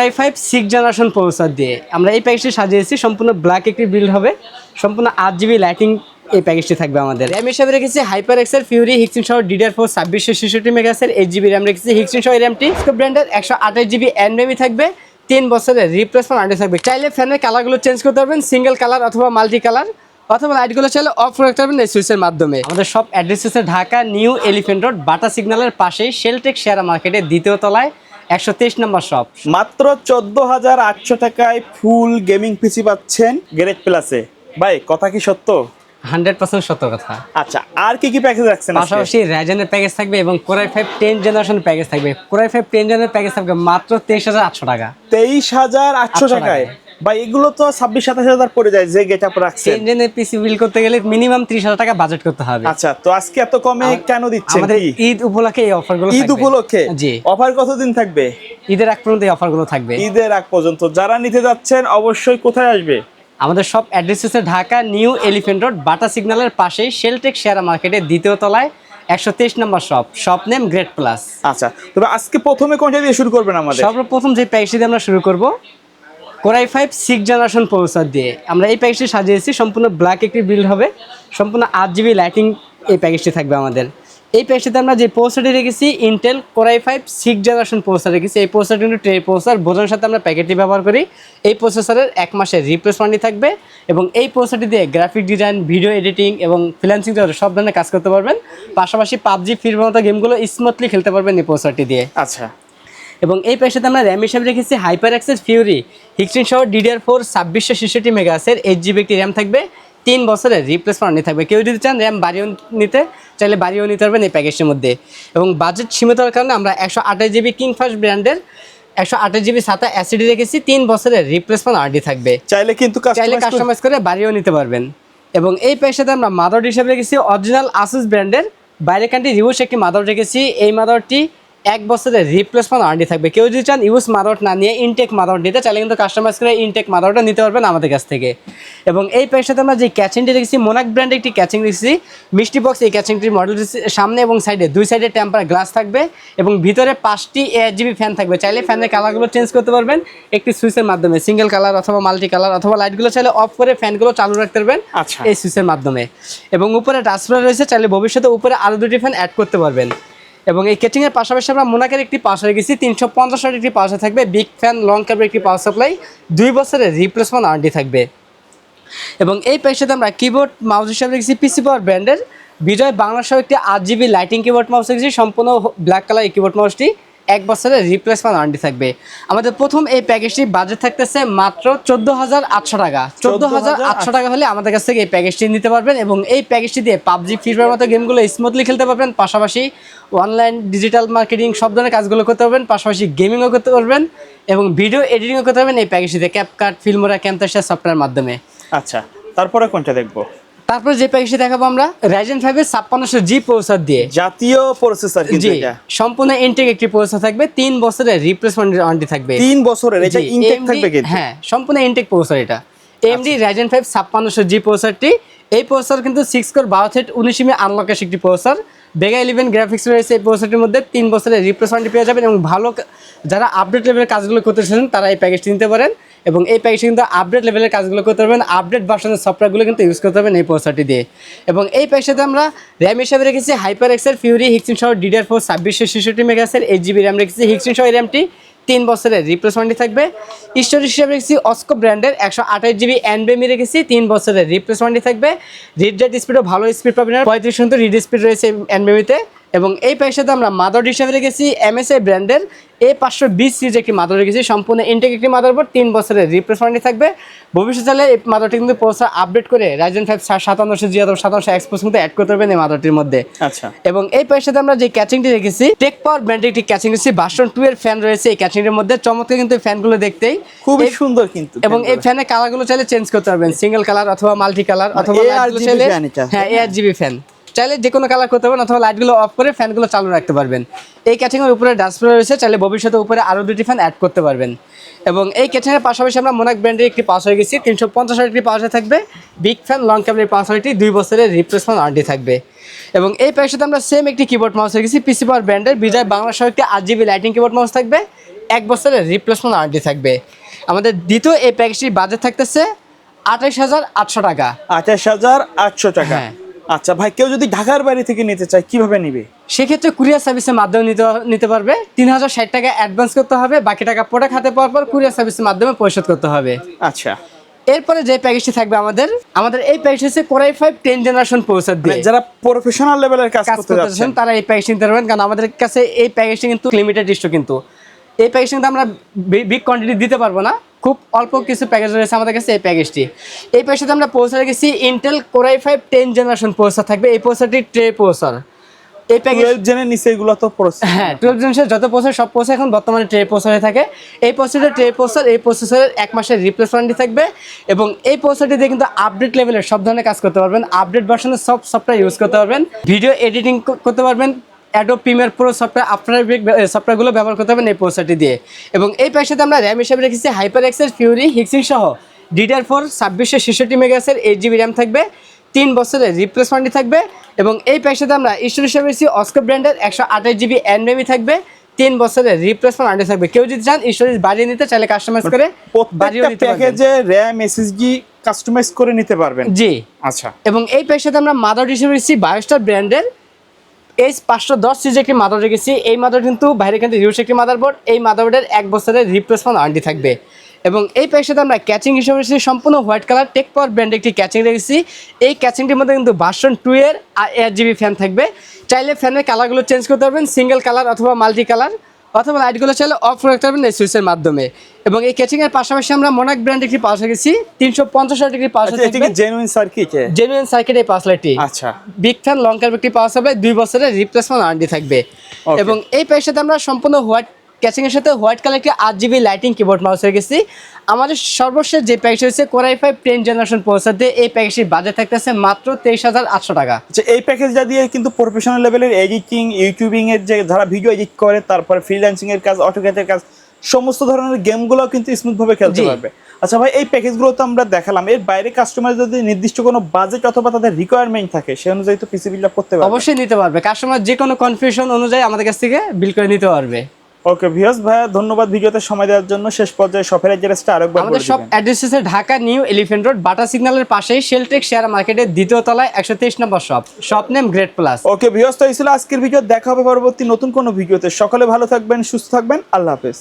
i5 6 generation processor দিয়ে আমরা এই প্যাকেজটি সাজিয়েছি। সম্পূর্ণ ব্ল্যাক একটি বিল্ড হবে, সম্পূর্ণ 8GB লাইটিং এই প্যাকেজটি থাকবে আমাদের। র্যাম হিসাবে রেখেছি হাইপার এক্সেল ফিউরি হিক্সিন সহ DDR4 2666 মেগাহার্টজের 8GB র্যাম রেখেছি হিক্সিন সহ র্যামটি ব্র্যান্ডের 128GB এনভিএমই থাকবে। 3 বছরের রিপ্লেসমেন্ট ওয়ারেন্টি থাকবে। চাইলে ফ্যানের কালারগুলো চেঞ্জ করতে পারবেন, সিঙ্গেল কালার অথবা মাল্টি কালার, অথবা লাইটগুলো চাইলে অফ রাখতে পারবেন এই সুইচের মাধ্যমে। আমাদের সব অ্যাড্রেস হচ্ছে Dhaka new elephant road, Bata সিগন্যালের পাশেই শেলটেক শেয়ার মার্কেটের দ্বিতীয় তলায় 123 নম্বর শপ। মাত্র 14,800 টাকায় ফুল গেমিং পিসি পাচ্ছেন গ্রেড প্লাসে। ভাই কথা কি সত্য? 100% সত্য কথা। আচ্ছা, আর কি কি প্যাকেজ রাখছেন? পাশাপাশি রাইজেনের প্যাকেজ থাকবে এবং কোরাই 5 10 জেনারেশন প্যাকেজ থাকবে। কোরাই 5 10 জেনারেশন প্যাকেজ থাকবে মাত্র 23,800 টাকা। 23,800 টাকায়? ভাই এগুলো তো 26-27,000 পড়ে যায় যে গেটআপ রাখছেন। 10 জেনের পিসি বিল করতে গেলে মিনিমাম 30,000 টাকা বাজেট করতে হবে। আচ্ছা, তো আজকে এত কমে কেন দিচ্ছেন? আমাদের ঈদ উপলক্ষে এই অফারগুলো থাকবে। ঈদ উপলক্ষে? জি। অফার কতদিন থাকবে? ঈদের আগ পর্যন্ত এই অফারগুলো থাকবে। ঈদের আগ পর্যন্ত। যারা নিতে যাচ্ছেন অবশ্যই কোথায় আসবে? আমাদের সব অ্যাড্রেস হচ্ছে Dhaka new elephant road, Bata সিগন্যালের পাশেই শেলটেক শেয়ার মার্কেটের দ্বিতীয় তলায় 123 নম্বর shop. Shop name grade plus. আচ্ছা, তবে আজকে প্রথমে কোনটা দিয়ে শুরু করবেন আমাদের? সর্বপ্রথম যে প্যাকেজটি দিয়ে আমরা শুরু করব কোরাই 5 6 জেনারেশন প্রসেসর দিয়ে আমরা এই প্যাকেজটি সাজিয়েছি। সম্পূর্ণ ব্ল্যাক একটি বিল্ড হবে, সম্পূর্ণ 8GB লাইটিং এই প্যাকেজটি থাকবে আমাদের। এই প্যাকেজটিতে আমরা যে প্রসেসরটি রেখেছি ইন্টেল কোরাই 5 6 জেনারেশন প্রসেসর রেখেছি। এই প্রসেসরটি কিন্তু ট্রে প্রসেসর বোঝানোর সাথে আমরা প্যাকেটটি ব্যবহার করি। এই প্রসেসরের 1 মাসের রিপ্লেসমেন্ট থাকবে এবং এই প্রসেসরটি দিয়ে গ্রাফিক ডিজাইন, ভিডিও এডিটিং এবং ফ্রিল্যান্সিং সব ধরনের কাজ করতে পারবেন। পাশাপাশি পাবজি ফ্রি ফায়ার মতো গেমগুলো স্মুথলি খেলতে পারবেন এই প্রসেসরটি দিয়ে। আচ্ছা, এবং এই প্যাকেজটাতে আমরা র্যাম হিসাবে রেখেছি হাইপার এক্সেস ফিউরি হিক্সিন সহ DDR4 2666 মেগাহার্টজের 8GB একটি র্যাম থাকবে। 3 বছরের রিপ্লেসমেন্ট ওয়ারেন্টি থাকবে। কেউ যদি চান র্যাম বাড়িয়েও নিতে চাইলে বাড়িয়েও নিতে পারবেন এই প্যাকেজটির মধ্যে। এবং বাজেট সীমিত হওয়ার কারণে আমরা 128GB কিংফাস্ট ব্র্যান্ডের 128GB SATA SSD রেখেছি। 3 বছরের রিপ্লেসমেন্ট ওয়ারেন্টি থাকবে। চাইলে কিন্তু কাস্টমাইজ করে বাড়িয়েও নিতে পারবেন। এবং এই প্যাকেজটাতে আমরা মাদারবোর্ড হিসাবে রেখেছি অরিজিনাল আসুস ব্র্যান্ডের বাইরে কান্ট্রি রিউস একটি মাদারবোর্ড রেখেছি। এই মাদারবোর্ডটি 1 বছরের রিপ্লেসমেন্ট ওয়ারেন্টি থাকবে। কেউ যদি চান ইউজ মাদারবোর্ড না নিয়ে ইনটেক মাদারবোর্ড নিতে চাইলে কিন্তু কাস্টমাইজ করে ইনটেক মাদারবোর্ডটা নিতে পারবেন আমাদের কাছ থেকে। এবং এই প্যাকেজটাতে আমরা যে ক্যাচিংটি রেখেছি মোনাক ব্র্যান্ডের একটি ক্যাচিং রেখেছি মিষ্টি বক্স। এই ক্যাচিংটির মডেল সামনে এবং সাইডে 2 সাইডে টেম্পার গ্লাস থাকবে এবং ভিতরে 5টি 8GB ফ্যান থাকবে। চাইলে ফ্যানের কালারগুলো চেঞ্জ করতে পারবেন একটি সুইচের মাধ্যমে, সিঙ্গেল কালার অথবা মাল্টি কালার, অথবা লাইটগুলো চাইলে অফ করে ফ্যানগুলো চালু রাখতে পারবেন এই সুইচের মাধ্যমে। এবং উপরে টাচপ্যাড রয়েছে, চাইলে ভবিষ্যতে উপরে আরও 2টি ফ্যান অ্যাড করতে পারবেন। এবং এই ক্যাচিংয়ের পাশাপাশি আমরা মোনাকের একটি পাওয়ার রেখেছি 350 ওয়াটের একটি পাওয়ার থাকবে। বিগ ফ্যান লং কেবল একটি পাওয়ার সাপ্লাই, 2 বছরের রিপ্লেসমেন্ট ওয়ারেন্টি থাকবে। এবং এই প্যাকেজটাতে আমরা কিবোর্ড মাউস হিসাবে রেখেছি পিসি পাওয়ার ব্র্যান্ডের বিজয় বাংলা সহ একটি 8GB লাইটিং কিবোর্ড মাউস রেখেছি। সম্পূর্ণ ব্ল্যাক কালার এই কিবোর্ড মাউসটি 1 বছরের রিপ্লেসমেন্ট ওয়ারেন্টি থাকবে। আমাদের প্রথম এই প্যাকেজটি বাজেট থাকতেছে মাত্র 14,800 টাকা। 14,800 টাকা হলে আমাদের কাছ থেকে এই প্যাকেজটি নিতে পারবেন। এবং এই প্যাকেজটি দিয়ে পাবজি ফ্রি ফায়ার মতো গেমগুলো স্মুথলি খেলতে পারবেন। পাশাপাশি অনলাইন ডিজিটাল মার্কেটিং সব ধরনের কাজগুলো করতে পারবেন। পাশাপাশি গেমিংও করতে পারবেন এবং ভিডিও এডিটিংও করতে পারবেন এই প্যাকেজটিতে ক্যাপকাট, ফিল্মোরা, ক্যামতাসিয়া সফটওয়্যার মাধ্যমে। আচ্ছা, তারপরে কোনটা দেখবো? তারপরে যে প্যাকেজটি দেখাবো আমরা রাইজেন 5 এর 5600G প্রসেসর দিয়ে জাতীয় প্রসেসর কিন্তু এটা সম্পূর্ণ ইনটেক একটি প্রসেসর থাকবে। 3 বছরের রিপ্লেসমেন্ট ওয়ারেন্টি থাকবে। 3 বছরের এটা ইনটেক থাকবে কিন্তু? হ্যাঁ, সম্পূর্ণ ইনটেক প্রসেসর এটা। AMD রাইজেন 5 5600G প্রসেসরটি, এই প্রসেসর কিন্তু 6 কোর 12 থ্রেড 19 আনলকের একটি প্রসেসর। বেগা 11 গ্রাফিক্স রয়েছে এই প্রসেসরটির মধ্যে। 3 বছরের রিপ্লেসমেন্ট পেয়ে যাবেন এবং ভালো যারা আপডেট লেভেলের কাজগুলো করতে চান তারা এই প্যাকেজটি নিতে পারেন। এবং এই প্যাকেজটি কিন্তু আপডেট লেভেলের কাজগুলো করতে পারবেন, আপডেট ভার্সনের সফটওয়্যারগুলো কিন্তু ইউজ করতে পারবেন এই প্রসেসরটি দিয়ে। এবং এই প্যাকেজটাতে আমরা র্যাম হিসাবে রেখেছি হাইপার এক্সেল ফিউরি হিক্সিন সহ DDR4 2666 মেগাহার্টজের 8GB র্যাম রেখেছি। হিক্সিন সহ র্যামটি 3 বছরের রিপ্লেসমেন্ট থাকবে। স্টোরেজ হিসাবে রেখেছি অস্কো ব্র্যান্ডের 128GB এনভিএমই রেখেছি। 3 বছরের রিপ্লেসমেন্ট থাকবে। রিড রাইট স্পিডও ভালো স্পিড পাবেন, 35 রিড স্পিড রয়েছে এনভিএমিতে। এবং এই প্যাকেজটাতে আমরা মাদারবোর্ড হিসাবে রেখেছি MSI ব্র্যান্ডের A520 সিরিজ একটি মাদারবোর্ড রেখেছি। সম্পূর্ণ ইনটেক একটি মাদারবোর্ড, 3 বছরের রিপ্লেসমেন্ট থাকবে। ভবিষ্যতে চাইলে এই মাদারবোর্ডটি কিন্তু প্রসেসর আপডেট করে রাইজেন 5 5700G অথবা 5700X কিন্তু অ্যাড করতে পারবেন এই মাদারবোর্ডটির মধ্যে। আচ্ছা, এবং এই প্যাকেজটাতে আমরা যে ক্যাচিংটি রেখেছি টেক পাওয়ার ব্র্যান্ডের একটি ক্যাচিং রেখেছি। ভার্সন 2 এর ফ্যান রয়েছে এই ক্যাচিংটির মধ্যে। চমৎকার কিন্তু এই ফ্যানগুলো দেখতেই খুবই সুন্দর কিন্তু। এবং এই ফ্যানের কালারগুলো চাইলে চেঞ্জ করতে পারবেন, সিঙ্গেল কালার অথবা মাল্টি কালার, অথবা হ্যাঁ ARGB ফ্যান চাইলে যে কোনো কালার করতে পারবেন, অথবা লাইটগুলো অফ করে ফ্যানগুলো চালু রাখতে পারবেন। এই ক্যাচিংয়ের উপরে ডাস্টবিন রয়েছে, চাইলে ভবিষ্যতে উপরে আরও 2টি ফ্যান অ্যাড করতে পারবেন। এবং এই ক্যাচিংয়ের পাশাপাশি আমরা মোনাক ব্র্যান্ডের একটি পাওয়ার হয়ে গেছি 350 ওয়াটের একটি পাওয়ার থাকবে। বিগ ফ্যান লং কেবলের পাওয়ারটি 2 বছরের রিপ্লেসমেন্ট ওয়ারেন্টি থাকবে। এবং এই প্যাকেজটাতে আমরা সেম একটি কিবোর্ড মাউস হয়ে গেছি পিসি পাওয়ার ব্র্যান্ডের বিজয় বাংলা সহ একটি 8GB লাইটিং কিবোর্ড মাউস থাকবে। 1 বছরের রিপ্লেসমেন্ট ওয়ারেন্টি থাকবে। আমাদের দ্বিতীয় এই প্যাকেজটির বাজেট থাকতেছে 28,800 টাকা। 28,800 টাকা। হ্যাঁ। আচ্ছা ভাই, কেউ যদি ঢাকার বাইরে থেকে নিতে চায় কিভাবে নিবে? সেক্ষেত্রে কুরিয়ার সার্ভিসের মাধ্যমে নিতে পারবে। 3,060 টাকা অ্যাডভান্স করতে হবে, বাকি টাকা প্রোডাক্ট হাতে পাওয়ার পর কুরিয়ার সার্ভিসের মাধ্যমে পরিশোধ করতে হবে। আচ্ছা, এরপরে যে প্যাকেজটি থাকবে আমাদের এই প্যাকেজ হচ্ছে কোরাই 5 10 জেনারেশন প্রসেসর দিয়ে যারা প্রফেশনাল লেভেলের কাজ করতে যাচ্ছেন তারা এই প্যাকেজটি নিতে পারবেন, কারণ আমাদের কাছে এই প্যাকেজটি কিন্তু লিমিটেড স্টক। কিন্তু এই প্যাকেজটি কিন্তু আমরা বিগ কোয়ান্টিটি দিতে পারবো না, খুব অল্প কিছু প্যাকেজ রয়েছে আমাদের কাছে এই প্যাকেজটি। এই প্যাকেজটাতে আমরা প্রসেসর রেখেছি ইন্টেল কোরাই 5 10 জেনারেশন প্রসেসর থাকবে। এই প্রসেসরটি ট্রে প্রসেসর। এই প্যাকেজ 12 জেনে নিচে এগুলো তো হ্যাঁ 12 জেনারেশন যত প্রসেসর সব প্রসেসর এখন বর্তমানে ট্রে প্রসেসরে থাকে। এই প্রসেসরের ট্রে প্রসেসর, এই প্রসেসরের 1 মাসের রিপ্লেস ওয়ারেন্টি থাকবে এবং এই প্রসেসরটি দিয়ে কিন্তু আপডেট লেভেলের সব ধরনের কাজ করতে পারবেন, আপডেট ভার্সনের সব সফটওয়্যার ইউজ করতে পারবেন, ভিডিও এডিটিং করতে পারবেন, Adobe Premiere Pro software, after effect সফটওয়্যারগুলো ব্যবহার করতে পারবেন এই প্রসেসরটি দিয়ে। এবং এই প্যাকেজটাতে আমরা র্যাম হিসেবে রেখেছি হাইপার এক্সেস ফিউরি হিক্সিং সহ DDR4 2666 মেগাহার্টজের 8 GB র্যাম থাকবে, 3 বছরের রিপ্লেস ওয়ারেন্টি থাকবে। এবং এই প্যাকেজটাতে আমরা স্টোরেজ হিসেবে রেখেছি অস্কো ব্র্যান্ডের 128 GB এনভিএমই থাকবে, 3 বছরের রিপ্লেসমেন্ট ওয়ারেন্টি থাকবে। কেউ যদি চান স্টোরেজ বাড়িয়ে নিতে চাইলে কাস্টমাইজ করে বাড়িয়ে নিতে পারবেন। প্যাকেজে র্যাম এসএসডি কাস্টমাইজ করে নিতে পারবেন। জি। আচ্ছা, এবং এই প্যাকেজটাতে আমরা মাদারবোর্ড হিসেবে রেখেছি বায়োস্টার ব্র্যান্ডের H510 সিরিজের একটি মাদারবোর্ড রেখেছি। এই মাদারবোর্ড কিন্তু বাইরে কিন্তু রিউস একটি মাদারবোর্ড। এই মাদারবোর্ডের 1 বছরের রিপ্লেসমেন্ট ওয়ারেন্টি থাকবে। এবং এই প্যাকেজটাতে আমরা ক্যাচিং হিসেবে রেখেছি সম্পূর্ণ হোয়াইট কালার টেক পাওয়ার ব্র্যান্ডের একটি ক্যাচিং রেখেছি। এই ক্যাচিংটির মধ্যে কিন্তু ভার্সন 2 এর 8 GB ফ্যান থাকবে। চাইলে ফ্যানের কালারগুলো চেঞ্জ করতে পারবেন, সিঙ্গেল কালার অথবা মাল্টি কালার, অথবা লাইটগুলো চাইলে অফ রাখতে পারবেন এই সুইচের মাধ্যমে। এবং এই ক্যাচিংয়ের পাশাপাশি আমরা মোনাক ব্র্যান্ডের একটি পাওয়ার রেখেছি 350 ডিগ্রি পাওয়ার আচ্ছা, এটা কি জেনুইন সার্কিট? জেনুইন সার্কিট এই পাওয়ার লাইটটি। আচ্ছা, বিগ ফ্যান লং কার্ভ একটি পাওয়ার সাপ্লাই, 2 বছরের রিপ্লেসমেন্ট ওয়ারেন্টি থাকবে। এবং এই প্যাকেজটাতে আমরা সম্পূর্ণ হোয়াইট ক্যাচিং এর সাথে হোয়াইট কালার একটি 8 GB লাইটিং কিবোর্ড মাউস রেখেছি। আমাদের সর্বশেষ যে প্যাকেজ হচ্ছে কোরাই 5 10 জেনারেশন প্রসেসর দিয়ে এই প্যাকেজটির বাজেট থাকতেছে মাত্র 23,800 টাকা। আচ্ছা, এই প্যাকেজটা দিয়ে কিন্তু প্রফেশনাল লেভেলের এডিটিং, ইউটিউবিং এর যে যারা ভিডিও এডিট করে, তারপরে ফ্রিল্যান্সিং এর কাজ, অটোক্যাডের কাজ, সমস্ত ধরনের গেমগুলো কিন্তু স্মুথ ভাবে খেলতে পারবে। আচ্ছা ভাই, এই প্যাকেজগুলো তো আমরা দেখালাম, এর বাইরে কাস্টমার যদি নির্দিষ্ট কোনো বাজেট অথবা তাদের রিকোয়ারমেন্ট থাকে সেই অনুযায়ী তো পিসি বিল্ড আপ করতে পারবে। অবশ্যই নিতে পারবে, কাস্টমার যে কোনো কনফিউশন অনুযায়ী আমাদের কাছ থেকে বিল করে নিতে পারবে। ওকে ভিউয়ার্স, ভাইয়া ধন্যবাদ ভিডিওতে সময় দেওয়ার জন্য। শেষ পর্যায়ে শপের অ্যাড্রেসটা আরেকবার বলে আমাদের সব দিবেন। অ্যাড্রেস হচ্ছে Dhaka new elephant road Bata সিগন্যালের পাশেই শেলটেক শেয়ার মার্কেটের দ্বিতীয় তলায় 123 নম্বর shop name great plus. Okay viewers, তো এই ছিল আজকের ভিডিও। দেখা হবে পরবর্তী নতুন কোনো ভিডিওতে। সকলে ভালো থাকবেন, সুস্থ থাকবেন, আল্লাহ হাফেজ।